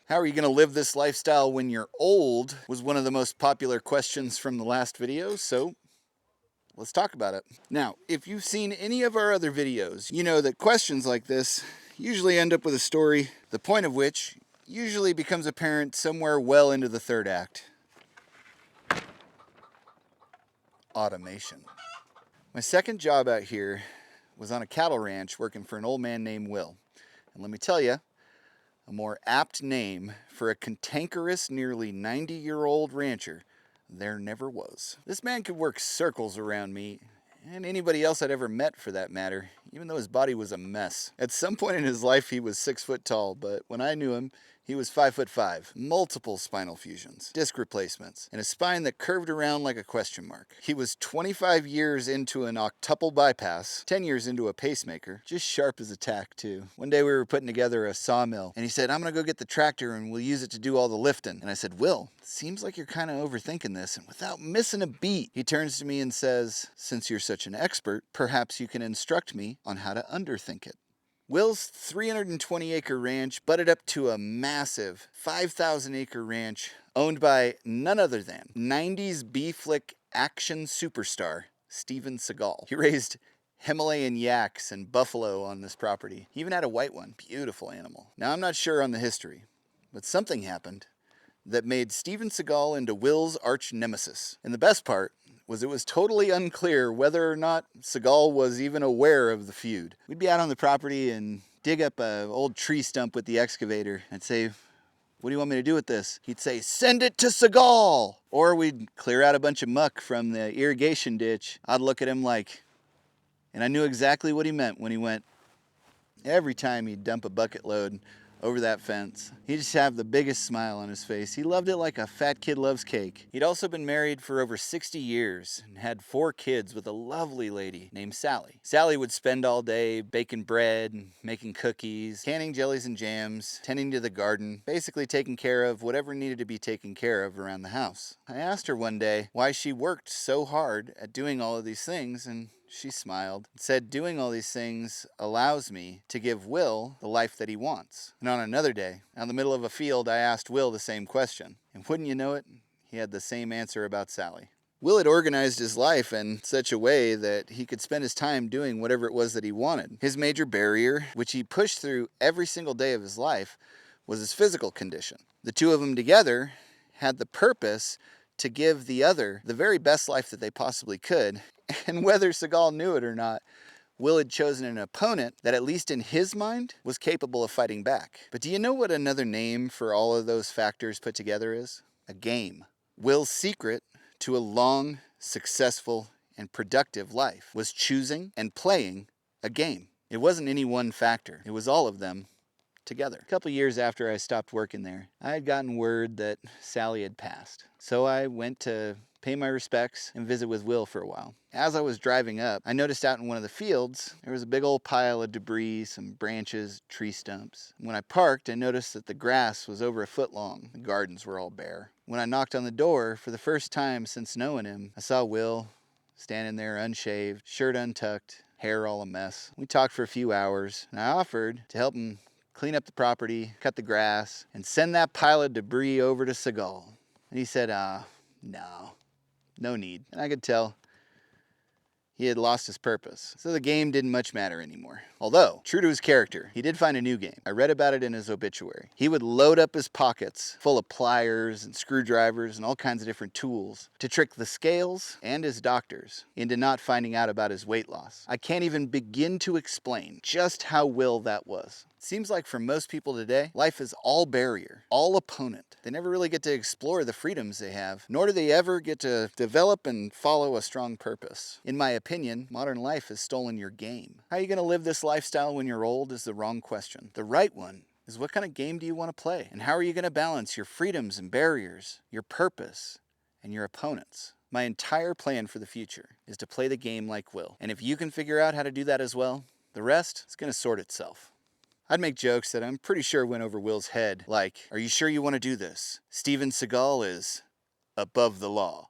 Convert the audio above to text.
How are you going to live this lifestyle when you're old was one of the most popular questions from the last video, so let's talk about it. Now, if you've seen any of our other videos, you know that questions like this usually end up with a story, the point of which usually becomes apparent somewhere well into the third act. Automation. My second job out here was on a cattle ranch working for an old man named Will. And let me tell you, a more apt name for a cantankerous, nearly 90-year-old rancher there never was. This man could work circles around me, and anybody else I'd ever met for that matter, even though his body was a mess. At some point in his life he was 6 foot tall, but when I knew him, he was 5'5", multiple spinal fusions, disc replacements, and a spine that curved around like a question mark. He was 25 years into an octuple bypass, 10 years into a pacemaker, just sharp as a tack too. One day we were putting together a sawmill, and he said, "I'm gonna go get the tractor and we'll use it to do all the lifting." And I said, "Will, seems like you're kind of overthinking this." And without missing a beat, he turns to me and says, "Since you're such an expert, perhaps you can instruct me on how to underthink it." Will's 320-acre ranch butted up to a massive 5,000-acre ranch owned by none other than 90s B-flick action superstar Steven Seagal. He raised Himalayan yaks and buffalo on this property. He even had a white one. Beautiful animal. Now, I'm not sure on the history, but something happened that made Steven Seagal into Will's arch nemesis. And the best part was it was totally unclear whether or not Seagal was even aware of the feud. We'd be out on the property and dig up an old tree stump with the excavator. I'd say, "What do you want me to do with this?" He'd say, "Send it to Seagal!" Or we'd clear out a bunch of muck from the irrigation ditch. I'd look at him like, and I knew exactly what he meant when he went, every time he'd dump a bucket load over that fence. He'd just have the biggest smile on his face. He loved it like a fat kid loves cake. He'd also been married for over 60 years and had 4 kids with a lovely lady named Sally. Sally would spend all day baking bread, and making cookies, canning jellies and jams, tending to the garden, basically taking care of whatever needed to be taken care of around the house. I asked her one day why she worked so hard at doing all of these things, and she smiled and said, "Doing all these things allows me to give Will the life that he wants." And on another day, out in the middle of a field, I asked Will the same question. And wouldn't you know it, he had the same answer about Sally. Will had organized his life in such a way that he could spend his time doing whatever it was that he wanted. His major barrier, which he pushed through every single day of his life, was his physical condition. The two of them together had the purpose to give the other the very best life that they possibly could. And whether Seagal knew it or not, Will had chosen an opponent that, at least in his mind, was capable of fighting back. But do you know what another name for all of those factors put together is? A game. Will's secret to a long, successful, and productive life was choosing and playing a game. It wasn't any one factor. It was all of them together. A couple years after I stopped working there, I had gotten word that Sally had passed. So I went to pay my respects and visit with Will for a while. As I was driving up, I noticed out in one of the fields, there was a big old pile of debris, some branches, tree stumps. When I parked, I noticed that the grass was over a foot long. The gardens were all bare. When I knocked on the door, for the first time since knowing him, I saw Will standing there unshaved, shirt untucked, hair all a mess. We talked for a few hours, and I offered to help him clean up the property, cut the grass, and send that pile of debris over to Seagal. And he said, no need. And I could tell he had lost his purpose. So the game didn't much matter anymore. Although, true to his character, he did find a new game. I read about it in his obituary. He would load up his pockets full of pliers and screwdrivers and all kinds of different tools to trick the scales and his doctors into not finding out about his weight loss. I can't even begin to explain just how Will that was. It seems like for most people today, life is all barrier, all opponent. They never really get to explore the freedoms they have, nor do they ever get to develop and follow a strong purpose. In my opinion, modern life has stolen your game. How are you going to live this lifestyle when you're old is the wrong question. The right one is, what kind of game do you want to play? And how are you going to balance your freedoms and barriers, your purpose, and your opponents? My entire plan for the future is to play the game like Will. And if you can figure out how to do that as well, the rest is going to sort itself. I'd make jokes that I'm pretty sure went over Will's head, like, "Are you sure you want to do this? Steven Seagal is above the law."